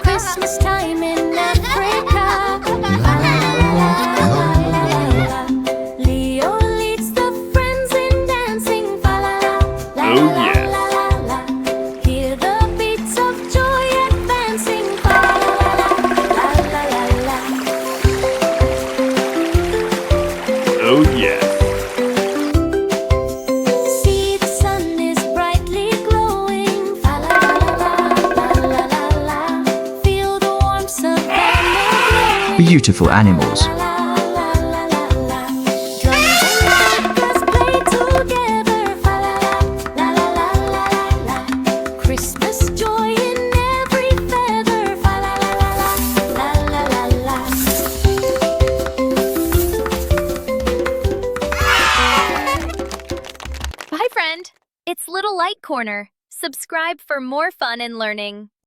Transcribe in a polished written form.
Christmas time in Africa. Leo leads the friends in dancing. Oh, yes. Hear the beats of joy advancing. Oh, yes. See the sun is brightly glowing. Feel the warmth Savannah glowing. Beautiful animals. Drums and maracas play together. Christmas joy in every feather. Bye, friend. It's Little Light Corner. Subscribe for more fun and learning.